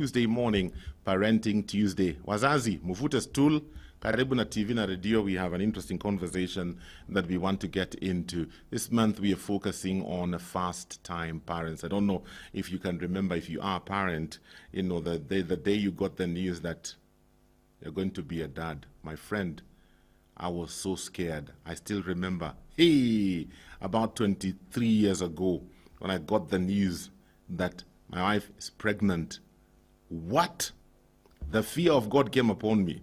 Tuesday morning, Parenting Tuesday. Wazazi, muvute stool, karibu na TV na radio. We have an interesting conversation that we want to get into. This month we are focusing on fast time parents. I don't know if you can remember, if you are a parent, you know, the day you got the news that you're going to be a dad. My friend, I was so scared. I still remember, about 23 years ago, when I got the news that my wife is pregnant. What? The fear of God came upon me.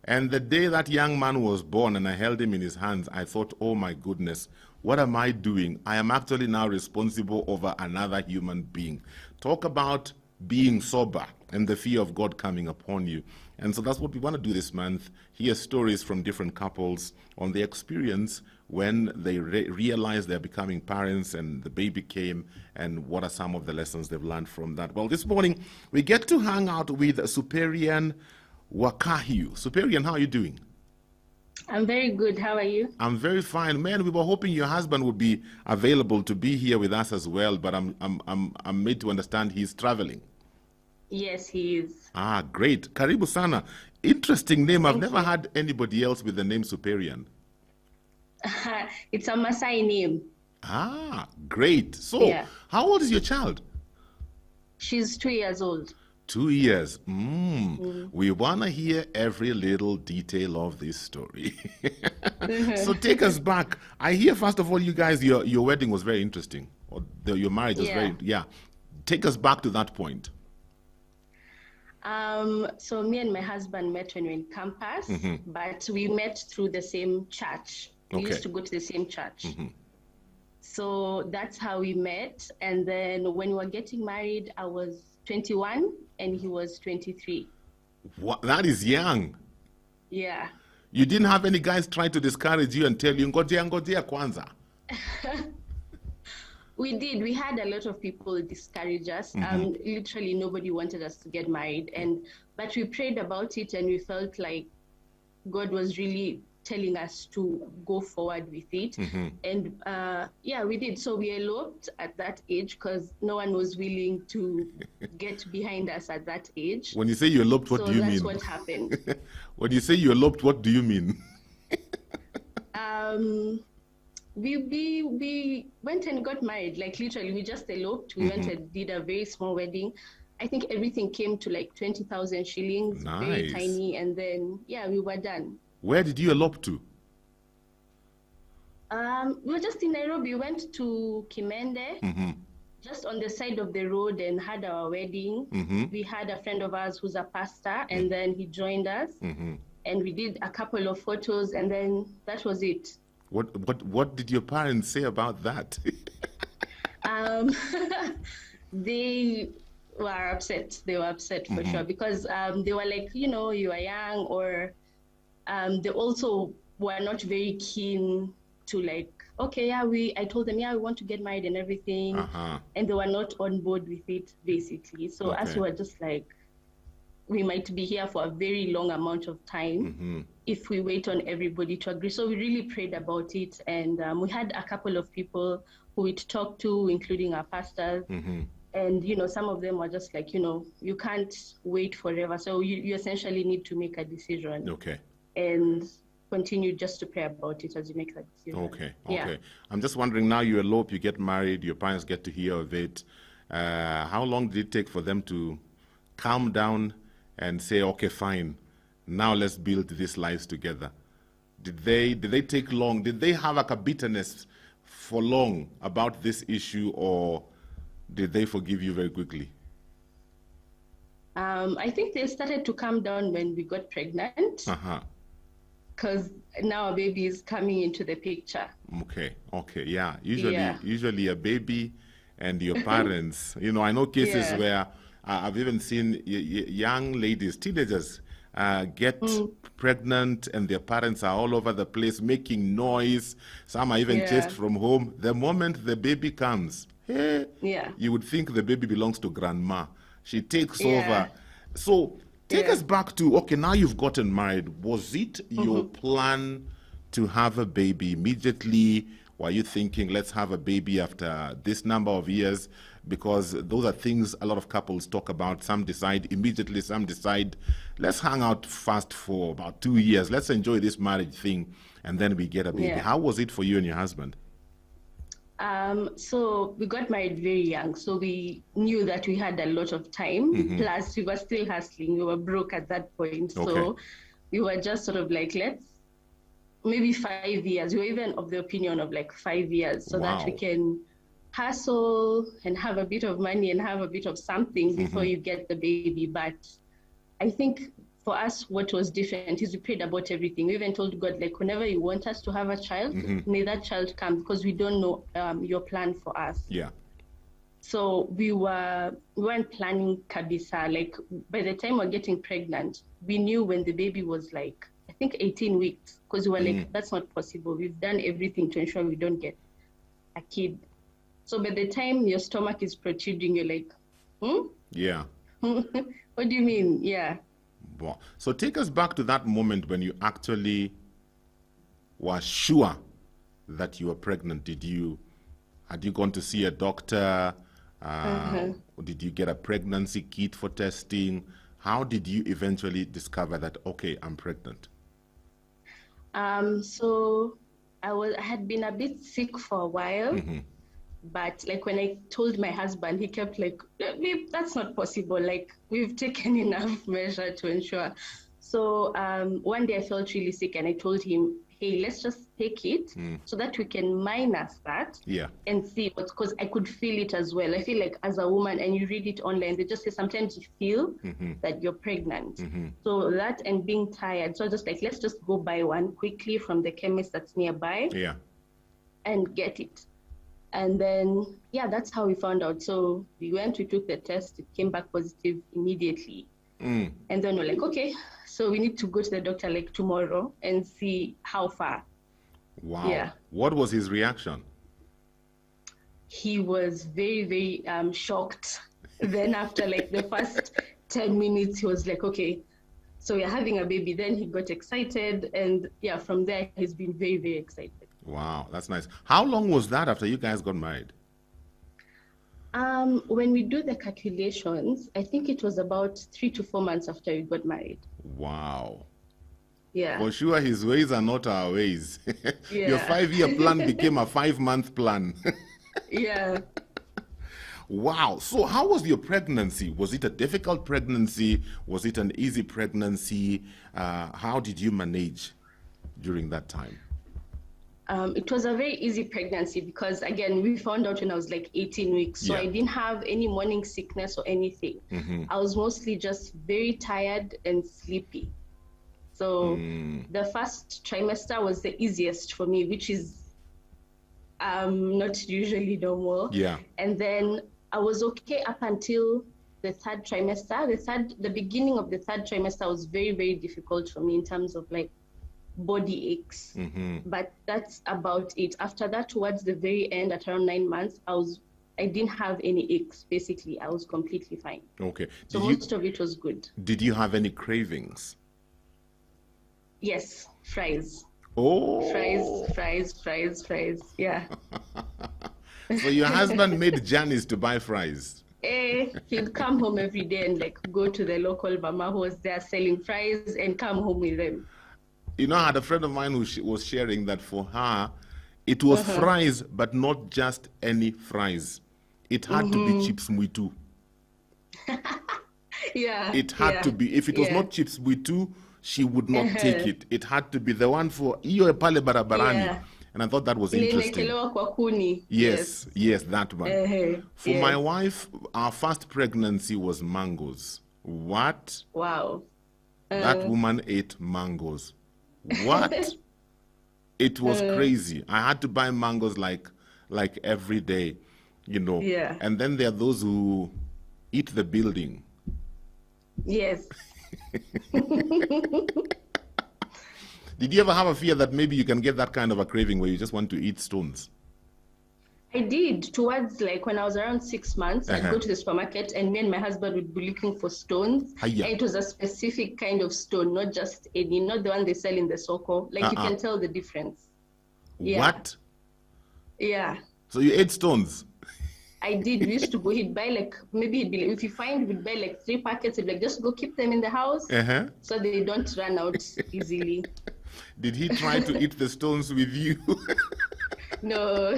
And the day that young man was born and I held him in his hands, I thought, oh my goodness, what am I doing? I am actually now responsible over another human being. Talk about being sober and the fear of God coming upon you. And so that's what we want to do this month. Hear stories from different couples on their experience when they realize they're becoming parents and the baby came, and what are some of the lessons they've learned from that. Well, this morning we get to hang out with Superian Wakahyu. Superian, how are you doing? I'm very good. How are you? I'm very fine. Man, we were hoping your husband would be available to be here with us as well, but I'm made to understand he's traveling. Yes, he is. Ah, great. Karibu sana. Interesting name. I've never had anybody else with the name Superian. It's a Maasai name. Ah, great. So, how old is your child? She's 2 years old. 2 years. We want to hear every little detail of this story. So take us back. I hear, first of all, you guys, your wedding was very interesting. Or your marriage was very, Take us back to that point. So me and my husband met when we were in campus, but we met through the same church. We used to go to the same church. So that's how we met. And then when we were getting married, I was 21 and he was 23. What? That is young. Yeah. You didn't have any guys try to discourage you and tell you, ngojea kwanza? We did. We had a lot of people discourage us. Literally nobody wanted us to get married. But we prayed about it and we felt like God was really telling us to go forward with it. And we did. So we eloped at that age because no one was willing to get behind us at that age. When you say you eloped, what do you mean? So that's what happened. When you say you eloped, what do you mean? We went and got married. Like literally, we just eloped. We went and did a very small wedding. I think everything came to like 20,000 shillings, very tiny. And then, we were done. Where did you elope to? We were just in Nairobi. We went to Kimende, just on the side of the road, and had our wedding. We had a friend of ours who's a pastor, and then he joined us. And we did a couple of photos, and then that was it. What did your parents say about that? They were upset. They were upset for sure, because they were like, you are young, or they also were not very keen to like, I told them, we want to get married and everything. And they were not on board with it, basically. So as we were just like, we might be here for a very long amount of time if we wait on everybody to agree. So we really prayed about it. And we had a couple of people who we'd talked to, including our pastors. And, some of them were just like, you can't wait forever. So you essentially need to make a decision. And continue just to pray about it as you make that decision. I'm just wondering, now you elope, you get married, your parents get to hear of it. How long did it take for them to calm down and say, okay, fine, now let's build these lives together? Did they take long? Did they have like a bitterness for long about this issue, or did they forgive you very quickly? I think they started to calm down when we got pregnant. Because now a baby is coming into the picture. Usually a baby and your parents. I know cases where I've even seen young ladies, teenagers, get pregnant and their parents are all over the place making noise. Some are even chased from home. The moment the baby comes, you would think the baby belongs to grandma. She takes over. So take us back to, now you've gotten married. Was it your plan to have a baby immediately, Were you thinking, let's have a baby after this number of years? Because those are things a lot of couples talk about. Some decide immediately, some decide, let's hang out fast for about 2 years. Let's enjoy this marriage thing, and then we get a baby. Yeah. How was it for you and your husband? So we got married very young. So we knew that we had a lot of time. Plus, we were still hustling. We were broke at that point. Okay. So we were just sort of like, let's maybe 5 years. We were even of the opinion of like 5 years so that we can hustle and have a bit of money and have a bit of something before you get the baby. But I think for us, what was different is we prayed about everything. We even told God, like, whenever you want us to have a child, may that child come, because we don't know your plan for us. Yeah. So we weren't planning kabisa. Like, by the time we're getting pregnant, we knew when the baby was like, I think 18 weeks, because we were like, that's not possible. We've done everything to ensure we don't get a kid. So by the time your stomach is protruding, you're like, Yeah. what do you mean? Yeah. Wow. So take us back to that moment when you actually were sure that you were pregnant. Had you gone to see a doctor? Did you get a pregnancy kit for testing? How did you eventually discover that, okay, I'm pregnant? So I had been a bit sick for a while, but like when I told my husband, he kept like, "Babe, that's not possible. Like, we've taken enough measure to ensure." So one day I felt really sick and I told him, hey, let's just take it so that we can minus that and see what, because I could feel it as well. I feel like as a woman, and you read it online, they just say sometimes you feel that you're pregnant. So that and being tired. So just like, let's just go buy one quickly from the chemist that's nearby and get it. And then, that's how we found out. So we took the test, it came back positive immediately. And then we're like, okay, so we need to go to the doctor like tomorrow and see how far. Wow. Yeah. What was his reaction? He was very, very shocked. Then after like the first 10 minutes, he was like, okay, so we're having a baby. Then he got excited. And from there, he's been very, very excited. Wow, that's nice. How long was that after you guys got married? When we do the calculations, I think it was about 3 to 4 months after we got married. Wow. Yeah. For sure, his ways are not our ways. Your 5-year plan became a 5-month plan. Yeah. Wow. So how was your pregnancy? Was it a difficult pregnancy? Was it an easy pregnancy? How did you manage during that time? It was a very easy pregnancy because, again, we found out when I was like 18 weeks. So I didn't have any morning sickness or anything. I was mostly just very tired and sleepy. So the first trimester was the easiest for me, which is not usually normal. Yeah. And then I was okay up until the third trimester. The beginning of the third trimester was very, very difficult for me in terms of like body aches, but that's about it. After that, towards the very end, at around 9 months, I didn't have any aches. Basically, I was completely fine. Okay. So most of it was good. Did you have any cravings? Yes, fries. Oh, Fries. Yeah. So your husband made journeys to buy fries. He'd come home every day and like go to the local mama who was there selling fries and come home with them. You know, I had a friend of mine who was sharing that for her, it was fries, but not just any fries. It had to be chips mwitu. It had to be. If it was not chips mwitu, she would not take it. It had to be the one for iyo pale barabarani. And I thought that was interesting. Yes, that one. For my wife, our first pregnancy was mangoes. What? Wow. That woman ate mangoes. What? It was crazy. I had to buy mangoes like every day, you know. Yeah. And then there are those who eat the building. Yes. Did you ever have a fear that maybe you can get that kind of a craving where you just want to eat stones? I did. Towards like when I was around 6 months, I'd go to the supermarket and me and my husband would be looking for stones. And it was a specific kind of stone, not just any, not the one they sell in the soko. Like you can tell the difference. Yeah. What? Yeah. So you ate stones? I did. We used to go, he'd buy like, maybe he'd be like, if you find, we'd buy like 3 packets, he'd like, just go keep them in the house Uh-huh. so they don't run out easily. Did he try to eat the stones with you? No.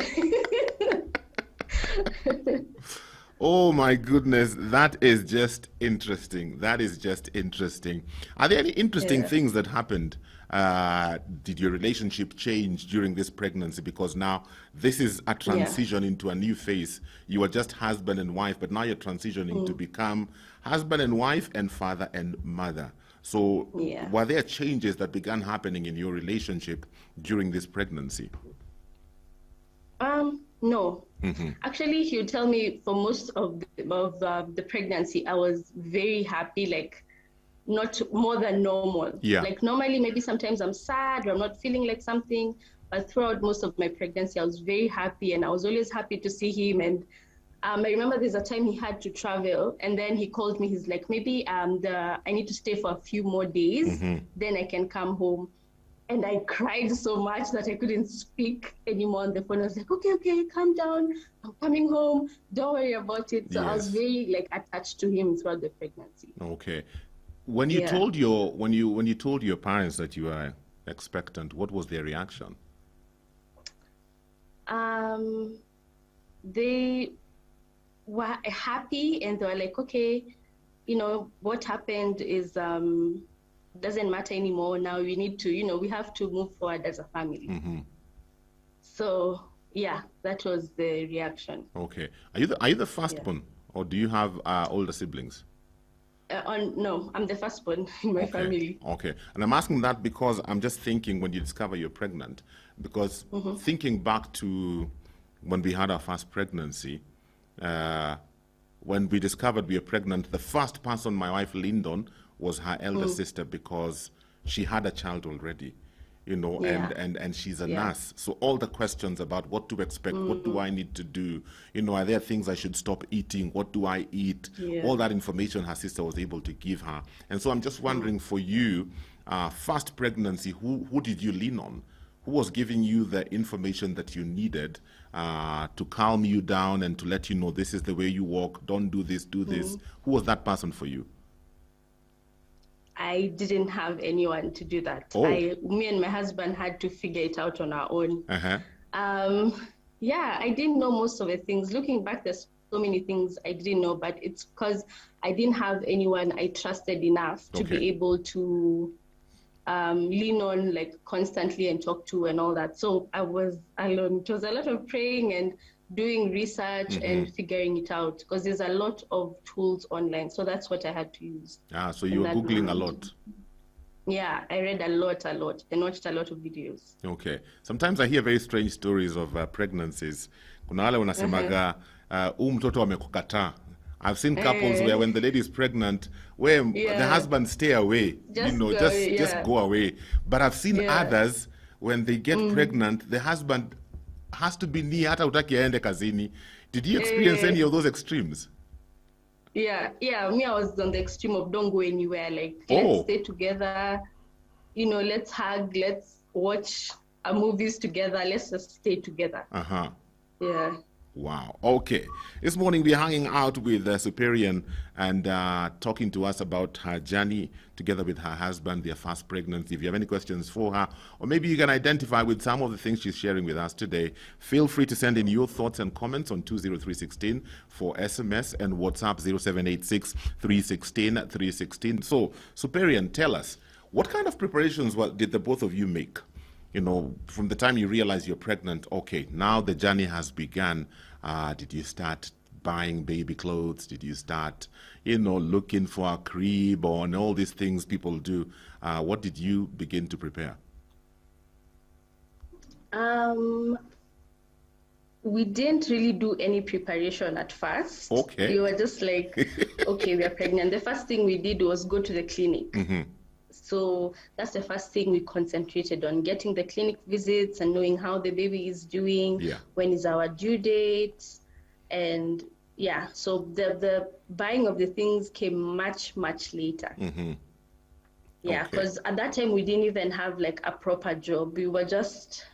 Oh my goodness, that is just interesting. That is just interesting. Are there any interesting Yeah. things that happened? Did your relationship change during this pregnancy? Because now this is a Yeah. transition into a new phase. You were just husband and wife, but now you're transitioning to become husband and wife and father and mother. So, Yeah. were there changes that began happening in your relationship during this pregnancy? No. Actually, he would tell me for most of the pregnancy, I was very happy, like not more than normal. Yeah. Like normally, maybe sometimes I'm sad or I'm not feeling like something, but throughout most of my pregnancy, I was very happy and I was always happy to see him. And I remember there's a time he had to travel and then he called me. He's like, maybe I need to stay for a few more days, then I can come home. And I cried so much that I couldn't speak anymore on the phone. I was like, okay, calm down. I'm coming home. Don't worry about it. So I was Yes. very like attached to him throughout the pregnancy. Okay. When you Yeah. told your when you told your parents that you were expectant, what was their reaction? They were happy and they were like, okay, what happened is doesn't matter anymore. Now we need to, we have to move forward as a family. So yeah, that was the reaction. Okay. Are you the firstborn, or do you have older siblings? No, I'm the firstborn in my family. Okay. And I'm asking that because I'm just thinking when you discover you're pregnant, because thinking back to when we had our first pregnancy, when we discovered we were pregnant, the first person my wife leaned on was her elder sister because she had a child already, Yeah. and she's a Yeah. nurse. So all the questions about what to expect, what do I need to do, are there things I should stop eating, what do I eat, Yeah. all that information her sister was able to give her. And so I'm just wondering for you, first pregnancy, who did you lean on? Who was giving you the information that you needed to calm you down and to let you know this is the way you walk, don't do this, do this? Who was that person for you? I didn't have anyone to do that. Oh. Me and my husband had to figure it out on our own. Uh-huh. Yeah, I didn't know most of the things. Looking back, there's so many things I didn't know, but it's because I didn't have anyone I trusted enough to Okay. be able to lean on like constantly and talk to and all that. So I was alone. It was a lot of praying and doing research and figuring it out because there's a lot of tools online. So that's what I had to use. So you were And that Googling a moment. lot. Yeah, I read a lot, and watched a lot of videos. Okay. Sometimes I hear very strange stories of pregnancies. Kuna wale unasemaga, mtoto amekukataa. I've seen couples where when the lady is pregnant, where the Yeah. husband stay away, Just go, just yeah. go away. But I've seen Yeah. others when they get pregnant, the husband has to be near hata utaki aende kazini. Did you experience any of those extremes? Yeah, me, I was on the extreme of don't go anywhere. Like, Oh. let's stay together. Let's hug. Let's watch movies together. Let's just stay together. Uh-huh. Yeah. Wow. Okay. This morning we're hanging out with Superian and talking to us about her journey together with her husband, their first pregnancy. If you have any questions for her, or maybe you can identify with some of the things she's sharing with us today, feel free to send in your thoughts and comments on 20316 for SMS and WhatsApp 0786 316 316. So, Superian, tell us, what kind of preparations did the both of you make? From the time you realize you're pregnant, okay, now the journey has begun. Did you start buying baby clothes? Did you start, looking for a crib and all these things people do? What did you begin to prepare? We didn't really do any preparation at first. Okay. We were just like, okay, we are pregnant. The first thing we did was go to the clinic. So that's the first thing we concentrated on, getting the clinic visits and knowing how the baby is doing, Yeah. when is our due date. And yeah, so the buying of the things came much, much later. Yeah, Okay. because at that time we didn't even have like a proper job. We were just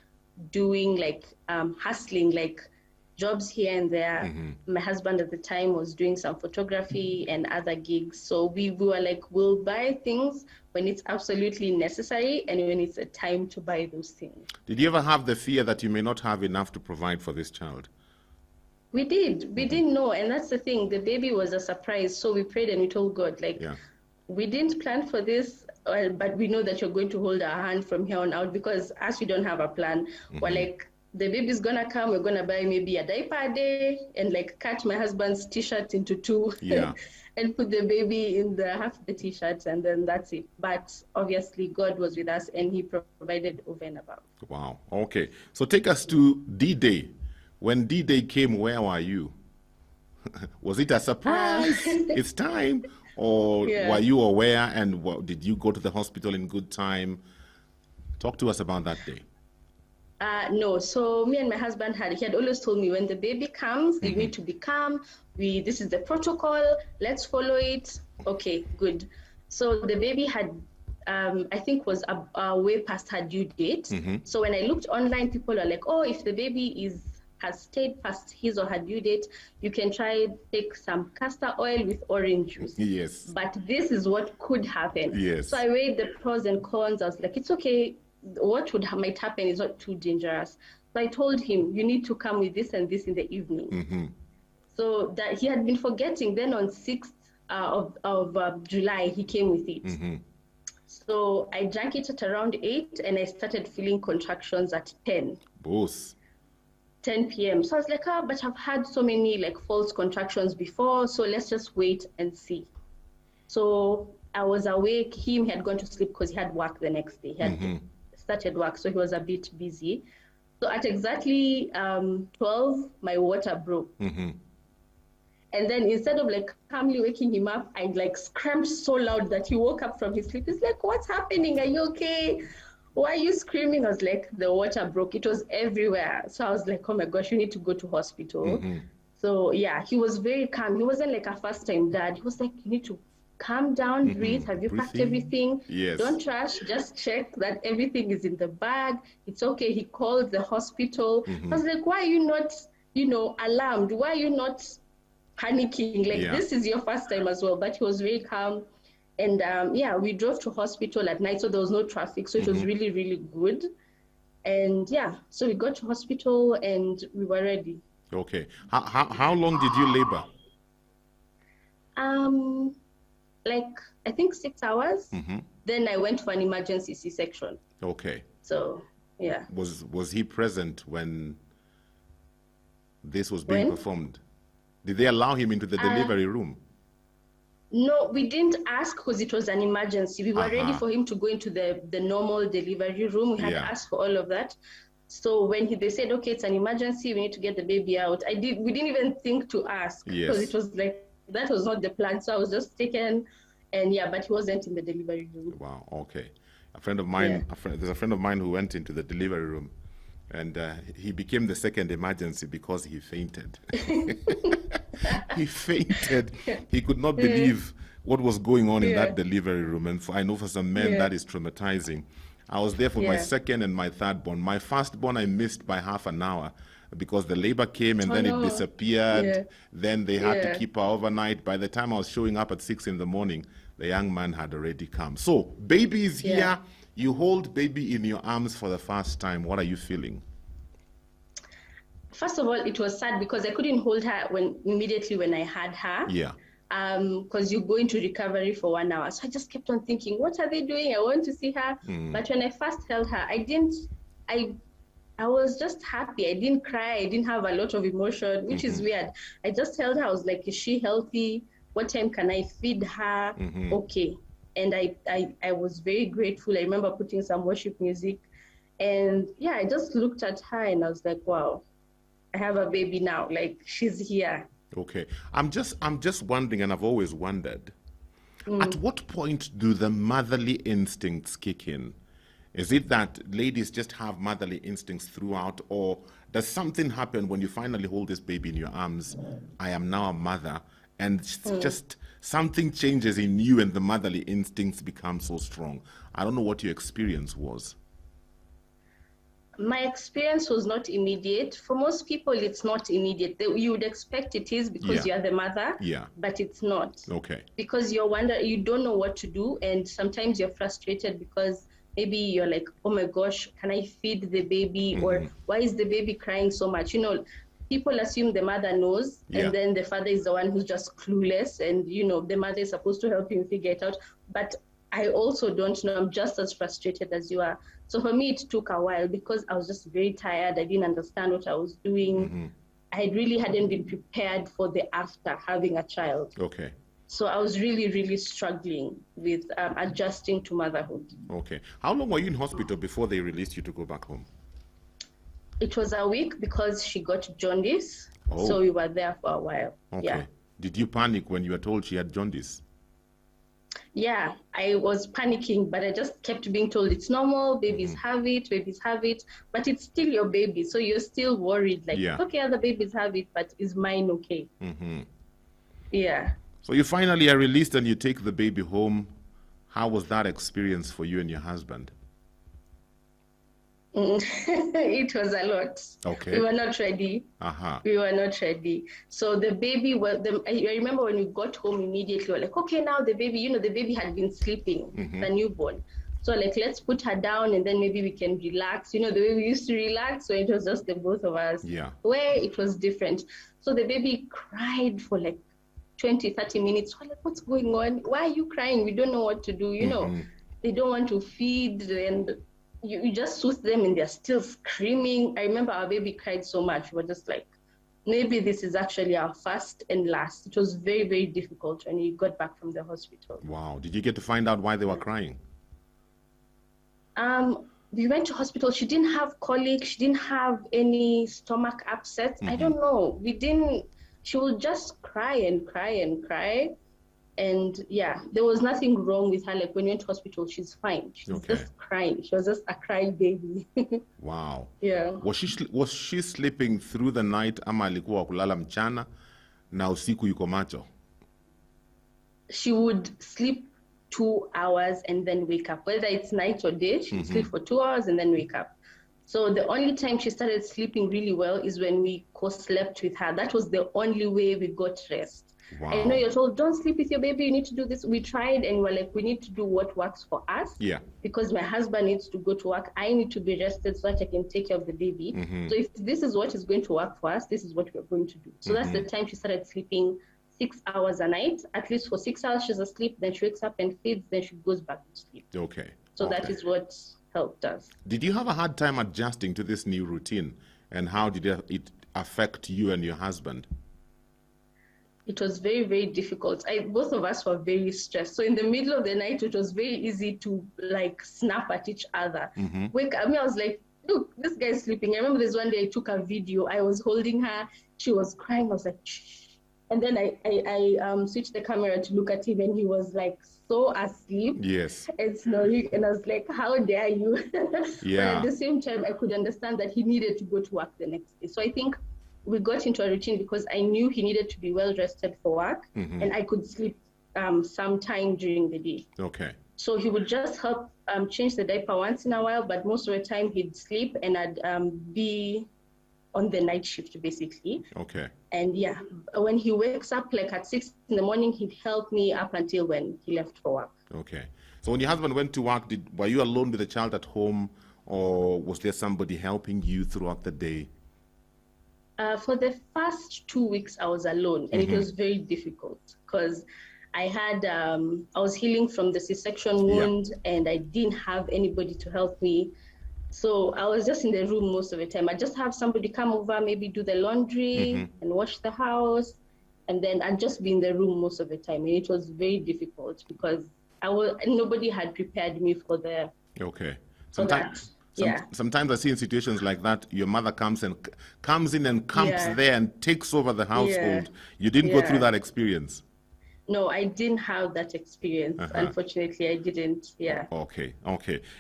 doing like hustling, like jobs here and there. My husband at the time was doing some photography and other gigs. So we were like, we'll buy things when it's absolutely necessary and when it's a time to buy those things. Did you ever have the fear that you may not have enough to provide for this child? We did. We didn't know. And that's the thing. The baby was a surprise. So we prayed and we told God, like, we didn't plan for this, but we know that you're going to hold our hand from here on out, because as we don't have a plan, we're like, the baby's gonna come, we're gonna buy maybe a diaper a day and like cut my husband's t-shirt into two and put the baby in the half the t-shirt, and then that's it. But obviously God was with us and he provided over and above. Wow. Okay. So take us to D-Day. When D-Day came, where were you? Was it a surprise? It's time? Or were you aware, and did you go to the hospital in good time? Talk to us about that day. No, so me and my husband he had always told me, when the baby comes, you need to be calm. This is the protocol. Let's follow it. Okay, good. So the baby had, I think, was way past her due date. So when I looked online, people were like, oh, if the baby has stayed past his or her due date, you can take some castor oil with orange juice. Yes. But this is what could happen. Yes. So I weighed the pros and cons. I was like, it's okay. What might happen is not too dangerous. So I told him, you need to come with this and this in the evening. So that he had been forgetting. Then on 6th of July, he came with it. So I drank it at around 8 and I started feeling contractions at 10. Both. 10 p.m. So I was like, but I've had so many like false contractions before, so let's just wait and see. So I was awake. He had gone to sleep because he had work the next day. He had started work, so he was a bit busy. So at exactly 12, my water broke. And then instead of like calmly waking him up, I like screamed so loud that he woke up from his sleep. He's like, what's happening? Are you okay? Why are you screaming? I was like, the water broke. It was everywhere. So I was like, oh my gosh, you need to go to hospital. So yeah, he was very calm. He wasn't like a first-time dad. He was like, you need to calm down, breathe. Have you packed everything? Yes. Don't rush. Just check that everything is in the bag. It's okay. He called the hospital. I was like, why are you not, alarmed? Why are you not panicking? Like, this is your first time as well. But he was very calm. And we drove to hospital at night, so there was no traffic. So it was really, really good. And so we got to hospital and we were ready. Okay. How long did you labor? Like, I think 6 hours. Then I went for an emergency C-section. Okay. So, yeah. Was he present when this was being performed? Did they allow him into the delivery room? No, we didn't ask because it was an emergency. We were ready for him to go into the normal delivery room. We had asked for all of that. So when they said, okay, it's an emergency, we need to get the baby out, we didn't even think to ask because it was like, that was not the plan. So I was just taken and but he wasn't in the delivery room. Wow, okay. A friend of mine, there's a friend of mine who went into the delivery room and he became the second emergency because he fainted. He fainted. He could not believe what was going on in that delivery room. And I know for some men that is traumatizing. I was there for my second and my third born. My first born I missed by half an hour because the labor came and then it disappeared. Then they had to keep her overnight. By the time I was showing up at 6 in the morning, the young man had already come. So baby is here. You hold baby in your arms for the first time. What are you feeling? First of all, it was sad because I couldn't hold her immediately when I had her. Yeah. Because you go into recovery for 1 hour. So I just kept on thinking, what are they doing? I want to see her. But when I first held her, I was just happy. I didn't cry. I didn't have a lot of emotion, which is weird. I just held her. I was like, is she healthy? What time can I feed her? Okay. And I was very grateful. I remember putting some worship music. And I just looked at her and I was like, wow, I have a baby now. Like, she's here. Okay. I'm just wondering, and I've always wondered, at what point do the motherly instincts kick in? Is it that ladies just have motherly instincts throughout, or does something happen when you finally hold this baby in your arms? I am now a mother, and just something changes in you and the motherly instincts become so strong. I don't know what your experience was. My experience was not immediate. For most people, it's not immediate. You would expect it is because Yeah. you are the mother, Yeah. but it's not. Okay. Because you don't know what to do, and sometimes you're frustrated because maybe you're like, oh my gosh, can I feed the baby? Or why is the baby crying so much? You know, people assume the mother knows, Yeah. and then the father is the one who's just clueless, and you know, the mother is supposed to help him figure it out. But I also don't know. I'm just as frustrated as you are. So for me, it took a while because I was just very tired. I didn't understand what I was doing. I really hadn't been prepared for the after having a child. Okay. So I was really, really struggling with adjusting to motherhood. Okay. How long were you in hospital before they released you to go back home? It was a week because she got jaundice. Oh. So we were there for a while. Okay. Yeah. Did you panic when you were told she had jaundice? Yeah, I was panicking, but I just kept being told it's normal, babies have it, but it's still your baby. So you're still worried, like, okay, other babies have it, but is mine okay? Yeah. So you finally are released and you take the baby home. How was that experience for you and your husband? It was a lot. Okay. We were not ready. We were not ready. So the baby I remember when we got home immediately, we were like, okay, now the baby, you know, the baby had been sleeping, the newborn. So like, let's put her down and then maybe we can relax. You know, the way we used to relax when it was just the both of us. Yeah. Where it was different. So the baby cried for like 20, 30 minutes. We're like, what's going on? Why are you crying? We don't know what to do. You know, they don't want to feed, and you just soothe them and they're still screaming. I remember our baby cried so much. We were just like, maybe this is actually our first and last. It was very, very difficult when we got back from the hospital. Wow. Did you get to find out why they were crying? We went to hospital. She didn't have colic. She didn't have any stomach upsets. I don't know. She would just cry and cry and cry. And yeah, there was nothing wrong with her. Like when we went to hospital, she's fine. She's just crying. She was just a crying baby. Wow. Yeah. Was she sleeping through the night ama alikuwa kulala mchana na usiku yuko macho? She would sleep 2 hours and then wake up. Whether it's night or day, she would sleep for 2 hours and then wake up. So the only time she started sleeping really well is when we co-slept with her. That was the only way we got rest. Wow. I know you're told, don't sleep with your baby, you need to do this. We tried and we're like, we need to do what works for us. Yeah. Because my husband needs to go to work. I need to be rested so that I can take care of the baby. So if this is what is going to work for us, this is what we're going to do. So that's the time she started sleeping 6 hours a night. At least for 6 hours she's asleep, then she wakes up and feeds, then she goes back to sleep. Okay. So that is what helped us. Did you have a hard time adjusting to this new routine? And how did it affect you and your husband? It was very, very difficult. Both of us were very stressed. So in the middle of the night, it was very easy to like snap at each other. Wake up. I mean, I was like, look, this guy's sleeping. I remember this one day I took a video. I was holding her. She was crying. I was like, shh. And then I switched the camera to look at him, and he was like so asleep. Yes. And snoring. And I was like, how dare you? Yeah. But at the same time, I could understand that he needed to go to work the next day. So I think we got into a routine because I knew he needed to be well rested for work, and I could sleep sometime during the day. Okay. So he would just help change the diaper once in a while, but most of the time he'd sleep and I'd be on the night shift basically. Okay. And yeah, when he wakes up like at 6 in the morning, he'd help me up until when he left for work. Okay. So when your husband went to work, were you alone with the child at home, or was there somebody helping you throughout the day? For the first 2 weeks, I was alone, and it was very difficult because I was healing from the C-section wound, and I didn't have anybody to help me. So I was just in the room most of the time. I just have somebody come over, maybe do the laundry and wash the house, and then I'd just be in the room most of the time. And it was very difficult because nobody had prepared me for the. Okay. Sometimes I see in situations like that, your mother comes in and camps there and takes over the household. You didn't go through that experience. No, I didn't have that experience. Unfortunately, I didn't. Yeah. Okay.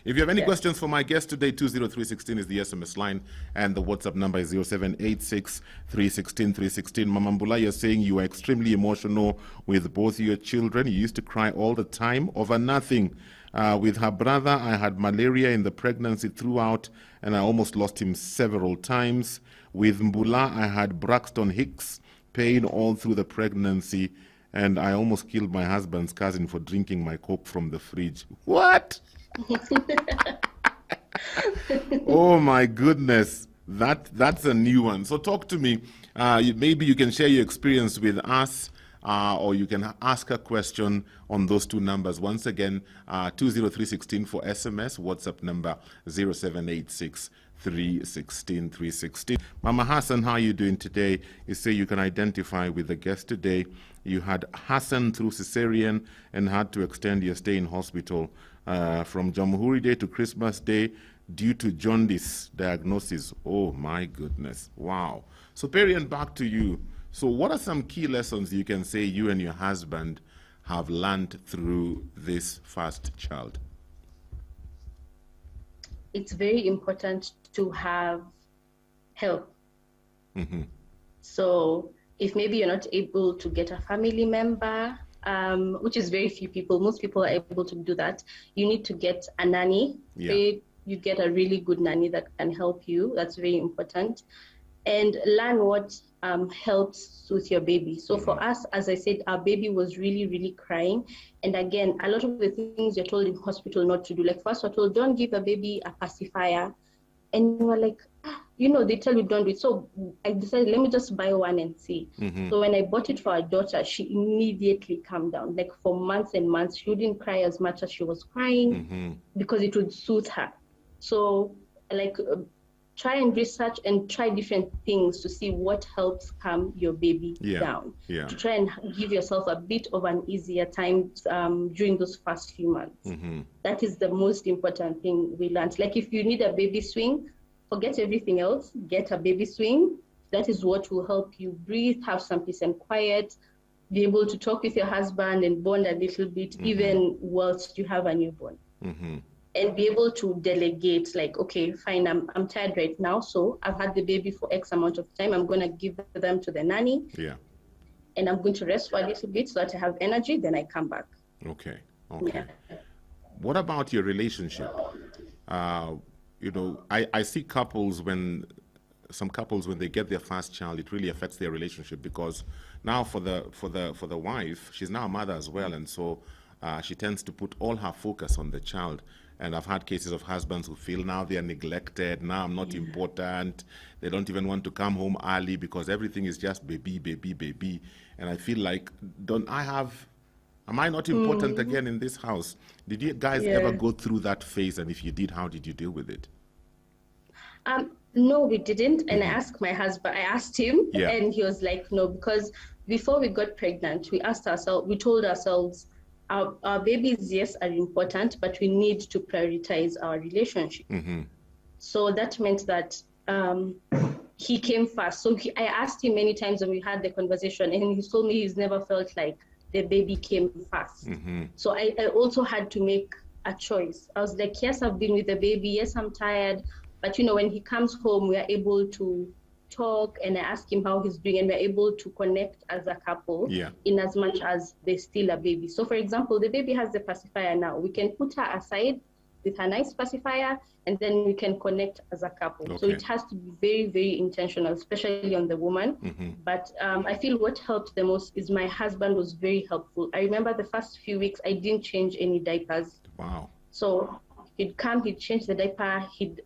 If you have any questions for my guest today, 20316 is the SMS line, and the WhatsApp number is 0786 316 316. Mama Mbula, you're saying you are extremely emotional with both your children. You used to cry all the time over nothing. With her brother, I had malaria in the pregnancy throughout, and I almost lost him several times. With Mbula, I had Braxton Hicks, pain all through the pregnancy, and I almost killed my husband's cousin for drinking my Coke from the fridge. What? Oh my goodness. That's a new one. So talk to me. Maybe you can share your experience with us, or you can ask a question on those two numbers. Once again, 20316 for SMS, WhatsApp number 0786 316 316. Mama Hassan, how are you doing today? You say you can identify with the guest today. You had Hassan through Superian and had to extend your stay in hospital from Jamhuri Day to Christmas Day due to jaundice diagnosis. Oh my goodness. Wow. Superian, back to you. So what are some key lessons you can say you and your husband have learned through this first child? It's very important to have help. So if maybe you're not able to get a family member, which is very few people, most people are able to do that, you need to get a nanny. You get a really good nanny that can help you. That's very important. And learn what helps with your baby. So for us, as I said, our baby was really, really crying. And again, a lot of the things you're told in hospital not to do, like first we're told, don't give a baby a pacifier. And we're like, they tell you don't do it. So I decided, let me just buy one and see. So when I bought it for our daughter, she immediately calmed down. Like for months and months, she wouldn't cry as much as she was crying because it would soothe her. So try and research and try different things to see what helps calm your baby down. To try and give yourself a bit of an easier time during those first few months. That is the most important thing we learned. Like if you need a baby swing, forget everything else, get a baby swing. That is what will help you breathe, have some peace and quiet, be able to talk with your husband and bond a little bit, even whilst you have a newborn. And be able to delegate, like, okay, fine, I'm tired right now, so I've had the baby for X amount of time. I'm going to give them to the nanny. And I'm going to rest for a little bit so that I have energy, then I come back. Okay. What about your relationship? I see couples when they get their first child, it really affects their relationship, because now for the wife, she's now a mother as well, and so she tends to put all her focus on the child. And I've had cases of husbands who feel now they are neglected, now I'm not important, they don't even want to come home early because everything is just baby. And I feel like, am I not important again in this house? Did you guys ever go through that phase? And if you did, how did you deal with it? No, we didn't. And I asked him, and he was like, no, because before we got pregnant, we told ourselves, our babies, yes, are important, but we need to prioritize our relationship. So that meant that he came first. So I asked him many times when we had the conversation, and he told me he's never felt like the baby came first. So I also had to make a choice. I was like, yes, I've been with the baby. Yes, I'm tired. But, when he comes home, we are able to talk, and I ask him how he's doing, and we're able to connect as a couple in as much as there's still a baby. So for example, the baby has the pacifier now. We can put her aside with a nice pacifier, and then we can connect as a couple. So it has to be very, very intentional, especially on the woman. But I feel what helped the most is my husband was very helpful. I remember the first few weeks, I didn't change any diapers. Wow. So he'd come, he'd change the diaper, he'd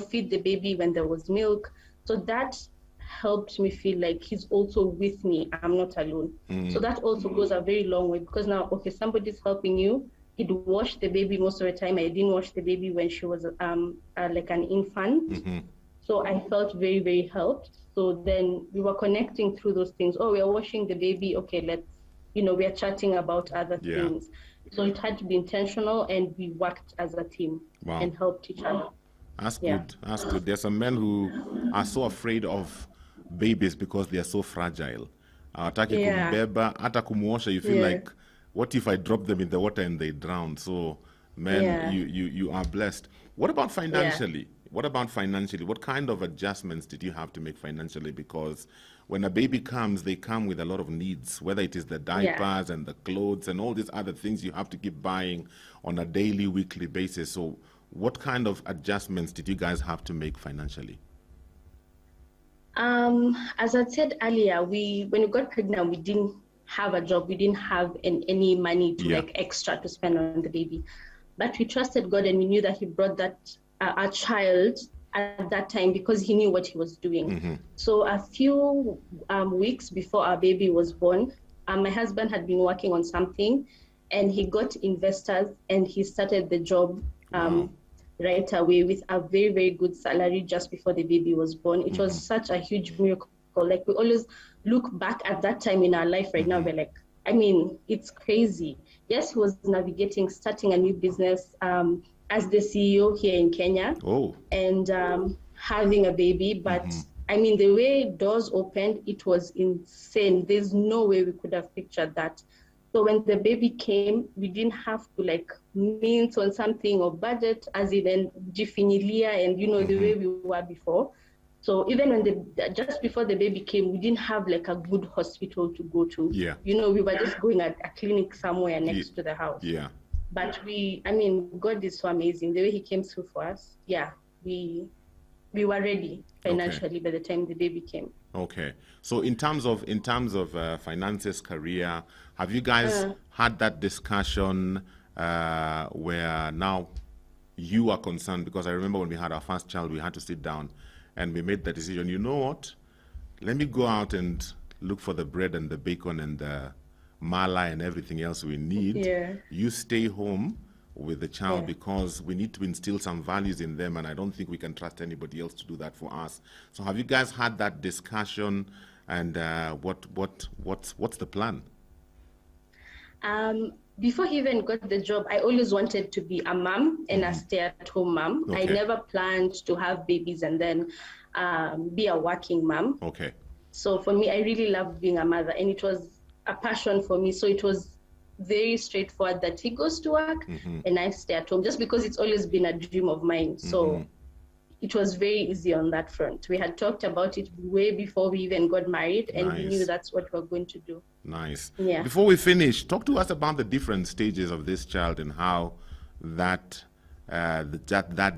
feed the baby when there was milk. So that helped me feel like he's also with me. I'm not alone. So that also goes a very long way, because now, okay, somebody's helping you. He'd wash the baby most of the time. I didn't wash the baby when she was like an infant. So I felt very, very helped. So then we were connecting through those things. Oh, we are washing the baby. Okay, let's, we are chatting about other things. So it had to be intentional, and we worked as a team and helped each other. That's good. That's good. There's some men who are so afraid of babies because they are so fragile. hawataki kumbeba, hata kumuosha, you feel like, what if I drop them in the water and they drown? So, man, you are blessed. What about financially? What about financially? What kind of adjustments did you have to make financially? Because when a baby comes, they come with a lot of needs, whether it is the diapers and the clothes and all these other things you have to keep buying on a daily, weekly basis. So what kind of adjustments did you guys have to make financially? As I said earlier, when we got pregnant, we didn't have a job. We didn't have any money to like extra to spend on the baby. But we trusted God, and we knew that He brought that our child at that time because He knew what He was doing. So a few weeks before our baby was born, my husband had been working on something, and he got investors, and he started the job right away with a very, very good salary just before the baby was born. It was such a huge miracle. Like, we always look back at that time in our life right now, we're like, I mean, it's crazy. Yes, he was navigating, starting a new business as the CEO here in Kenya and having a baby. But I mean, the way doors opened, it was insane. There's no way we could have pictured that. So when the baby came, we didn't have to like mince on something or budget as in jifinilia and, you know, the way we were before. So even when just before the baby came, we didn't have like a good hospital to go to. Yeah. You know, we were just going at a clinic somewhere next to the house. Yeah. But I mean, God is so amazing. The way He came through for us, we were ready financially by the time the baby came. Okay. So in terms of finances, career, have you guys had that discussion where now you are concerned? Because I remember when we had our first child, we had to sit down and we made the decision, you know what? Let me go out and look for the bread and the bacon and the mala and everything else we need. Yeah. You stay home with the child because we need to instill some values in them, and I don't think we can trust anybody else to do that for us. So have you guys had that discussion, and what's the plan? Before he even got the job, I always wanted to be a mom and a stay-at-home mom. I never planned to have babies and then be a working mom. Okay. So for me, I really loved being a mother, and it was a passion for me. So it was very straightforward that he goes to work and I stay at home, just because it's always been a dream of mine. So it was very easy on that front. We had talked about it way before we even got married, and we knew that's what we're going to do. Nice. Yeah. Before we finish, talk to us about the different stages of this child and how that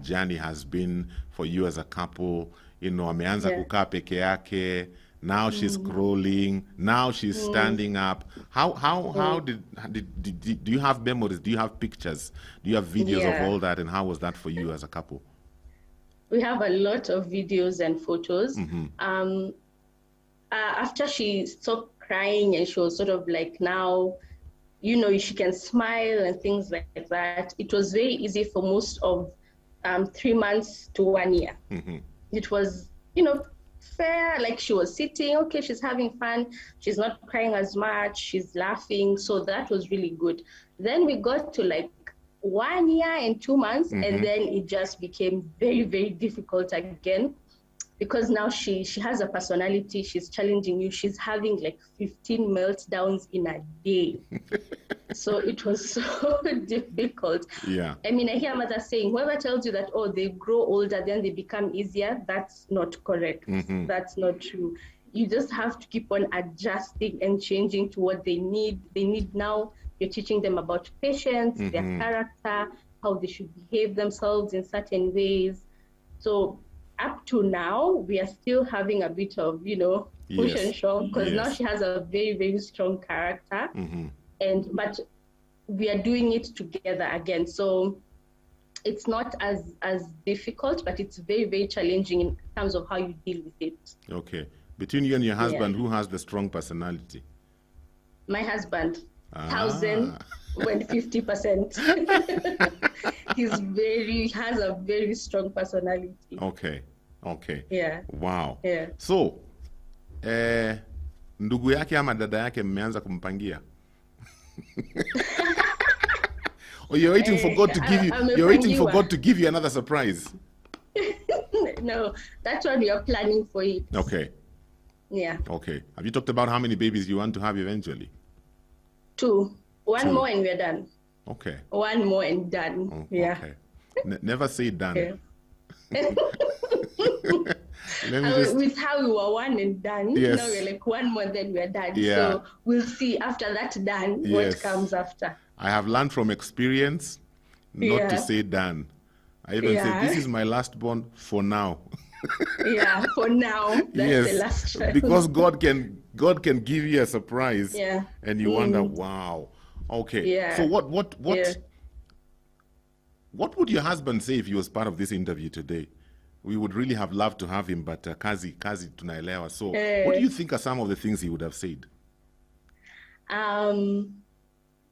journey has been for you as a couple. You know, ameanza kukaa peke yake. Now she's crawling. Now she's standing up. How did do you have memories? Do you have pictures? Do you have videos of all that? And how was that for you as a couple? We have a lot of videos and photos. After she stopped crying and she was sort of like, now, you know, she can smile and things like that, it was very easy for most of 3 months to 1 year. It was, you know, fair. Like, she was sitting, okay, she's having fun, she's not crying as much, she's laughing. So that was really good. Then we got to like 1 year and 2 months, and then it just became very, very difficult again, because now she has a personality. She's challenging you. She's having like 15 meltdowns in a day. So it was so difficult. Yeah. I mean, I hear mothers saying, whoever tells you that, oh, they grow older, then they become easier, that's not correct. That's not true. You just have to keep on adjusting and changing to what they need. They need now. You're teaching them about patience, their character, how they should behave themselves in certain ways. So up to now, we are still having a bit of, you know, push and shove, because now she has a very, very strong character. But we are doing it together again. So it's not as difficult, but it's very, very challenging in terms of how you deal with it. Okay. Between you and your husband, who has the strong personality? My husband. 1,050%. He has a very strong personality. Okay. Yeah. Wow. Yeah. So, ndugu yake ama dada yake mmeanza kumpangia? Or you're waiting for God to give you? You're waiting for God to give you another surprise? No, that's what we are planning for it. Okay. Yeah. Okay. Have you talked about how many babies you want to have eventually? 2. One 2. more and we're done. Okay. One more and done. Oh, Yeah. Okay. Never say done. Yeah. Let me just. With how we were one and done, Yes. now we're like 1 more, then we're done. Yeah. So we'll see after that done what Yes. comes after. I have learned from experience not to Yeah. say done. I even say, Yeah. this is my last born for now. Yeah, for now, that's the last child. Because God can give you a surprise. Yeah. And you wonder, wow. Okay. Yeah. So what Yeah. what would your husband say if he was part of this interview today? We would really have loved to have him, but kazi tunaelewa. So what do you think are some of the things he would have said?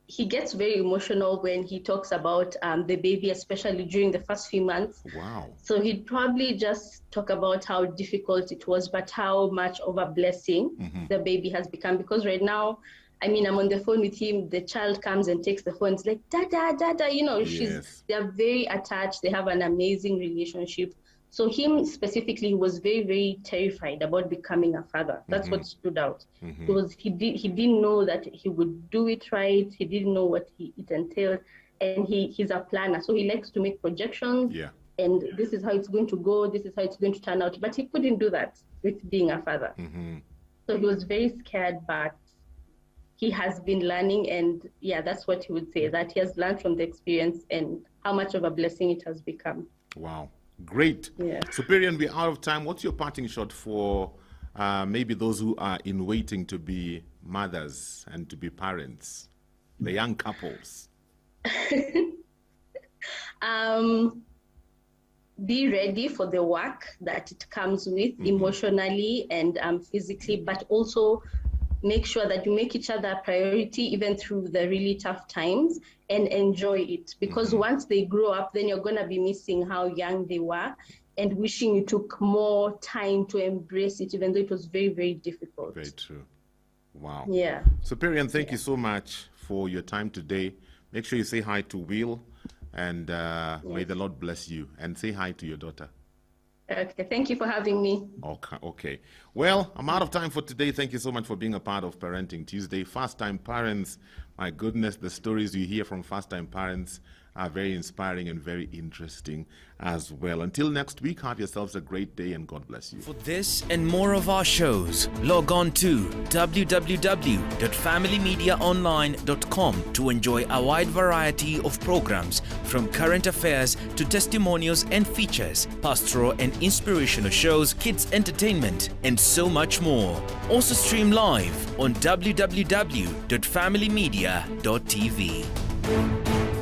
He gets very emotional when he talks about the baby, especially during the first few months. Wow. So he'd probably just talk about how difficult it was, but how much of a blessing the baby has become. Because right now, I mean, I'm on the phone with him. The child comes and takes the phone. It's like, Dada, Dada, you know, Yes. they're very attached. They have an amazing relationship. So him specifically was very, very terrified about becoming a father. That's what stood out. He didn't know that he would do it right. He didn't know what it entailed. And he's a planner. So he likes to make projections. Yeah. And this is how it's going to go. This is how it's going to turn out. But he couldn't do that with being a father. So he was very scared, but he has been learning. And yeah, that's what he would say, that he has learned from the experience and how much of a blessing it has become. Wow. Great. Yeah. Superian, we're out of time. What's your parting shot for maybe those who are in waiting to be mothers and to be parents, the young couples? Be ready for the work that it comes with emotionally and physically, but also make sure that you make each other a priority even through the really tough times, and enjoy it. Because once they grow up, then you're going to be missing how young they were and wishing you took more time to embrace it, even though it was very, very difficult. Very true. Wow. Yeah. Superian, thank you so much for your time today. Make sure you say hi to Will, and may the Lord bless you. And say hi to your daughter. Okay, thank you for having me. Okay. Well, I'm out of time for today. Thank you so much for being a part of Parenting Tuesday. First-time parents, my goodness, the stories you hear from first-time parents are very inspiring and very interesting as well. Until next week, have yourselves a great day and God bless you. For this and more of our shows, log on to www.familymediaonline.com to enjoy a wide variety of programs, from current affairs to testimonials and features, pastoral and inspirational shows, kids entertainment, and so much more. Also stream live on www.familymedia.tv.